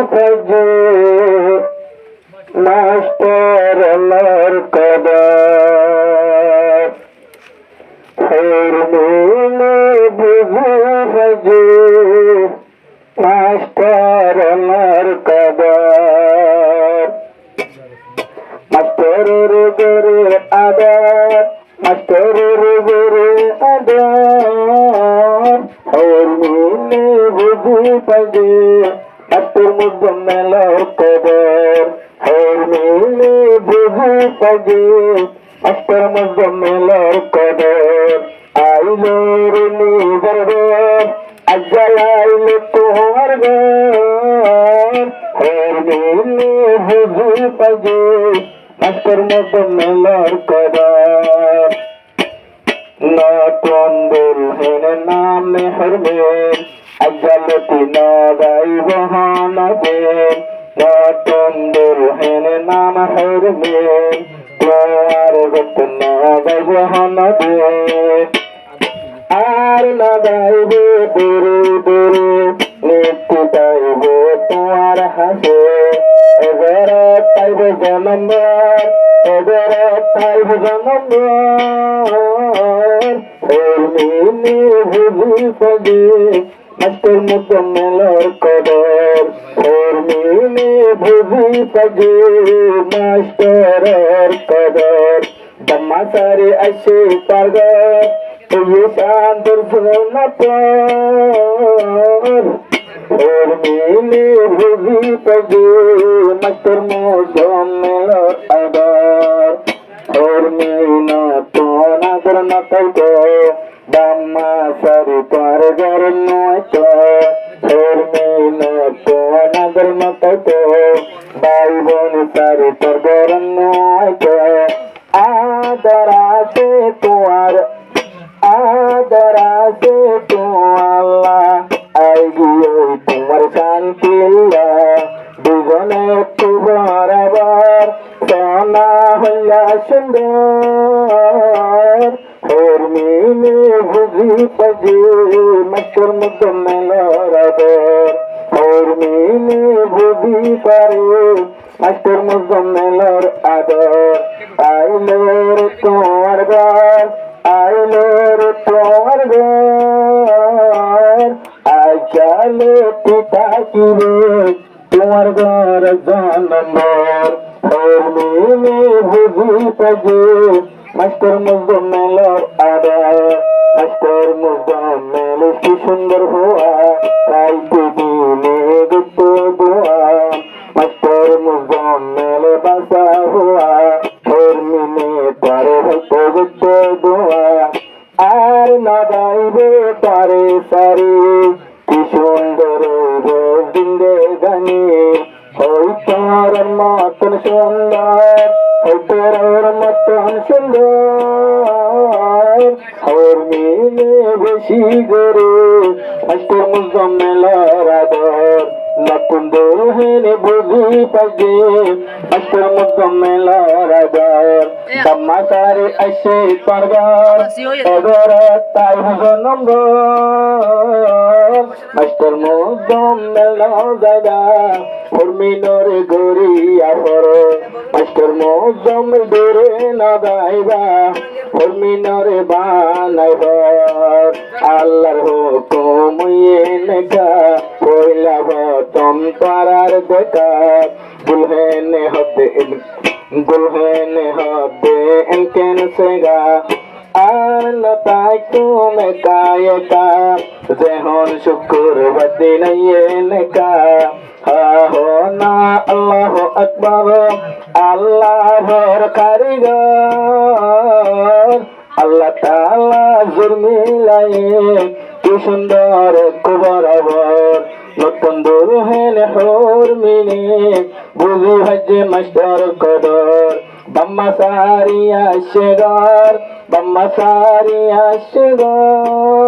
phase master আমার কদর হরমিনে বুঝি ফজে মাস্টার আমার কদর মাস্টারের গরে আদার মাস্টারের গরে আদার হরমিনে বুঝি ফজে মাস্টার মুজম্মেলের কদর হরমিনে বুঝি ফজে মাস্টার মুজম্মেলের কদর আইলো রে নিজার আজ্জালাইলো তোমার ঘর হরমিনে বুঝি ফজে মাস্টার মুজম্মেলের কদর নতুন দুলহের নামে হরমেন আজ্জালতি নগাই বহানবেন নতুন দুলহের নাম হরমেন তোমার যত্ন নগাই বহানবেন আর না গাইবে দূরে দূরে নিত্য গাইব তোমার হাসে এবার পাইব জন্ম এবার পাইব জন্ম হরমিনে বুঝি ফজে মাস্টার মুজম্মেলের কদর হরমিনে বুঝি ফজে মাস্টারের কদর দম্মাসারে আসে পারগর ये शांतर सोना पर हरमिने बुझी फजे मास्टर मुजम्मेलेर आदर हरमिना तो नादर नातको दम्मासारे पारगर नयतो हरमिना तो नादर नातको भाई बोन सारे पारगर नयतो आदर आछे तोर आदर आछे तो आल्लाह आइगियो तुम्हार शांति दुजने एकटु बराबर सोना हইয়া सुंदर हरमिने बुझि फजे मास्टार मुजम्मेलेर आदर हरमिने बुझि पारे मास्टार मुजम्मेलेर आदर आइलो रे তোমার ঘর আইলো রে তোমার ঘর আজালে পিতা কিরে তোমার ঘর জন্মর হরমিনে বুঝি ফজে মাস্টার মুজম্মেলের আদর মাস্টার মুজম্মেল কি সুন্দর হওয়া রাইতে দিনে দেখতে দোয়া মাস্টার মুজম্মেল বাসা হওয়া হরমিনে তারে হইতে দেখতে দোয়া আর না গাইবে তারে সারে কি সুন্দর জিন্দেগানি হইতার মতন সুন্দর হইতার মতন সুন্দর হরমিনে বেশি করে মাস্টার মুজম্মেলের আদর নতুন দুলহেনে বুঝি ফজে মাস্টার মুজম্মেলের আদর দম্মাসারে আসে পারগর এবার তাই জন্ম মাস্টার মুজম্মেলের দাদা হরমিনের গরিয়া পর মাস্টার মুজম্মেল দূরে না গাইবা হরমিনের বানাই ঘর আল্লাহর হুকুম এনেকা পয়লা বতম পারার দেখা দুলহেনে হবে এনকেন সেগা আর লতাই তুমি কায়কা যেহন শুকুর বদি নাইয়েনকা হা হো না আল্লাহ আকবার আল্লাহর কারিগর আল্লাহ তাআলা জুরমিলায়ে কি সুন্দর কুবরাবর নতুন দুলহেনে হরমিনে বুঝি ফজে মাস্টার কদর দম্মাসারিয়া শেগর দম্মাসারিয়া শেগর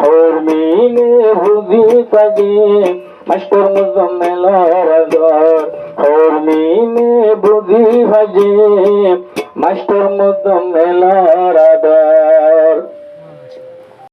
হরমিনে বুঝি ফজে মাস্টার মুজম্মেলের আদর হরমিনে বুঝি ফজে মাস্টার মুজম্মেলের আদর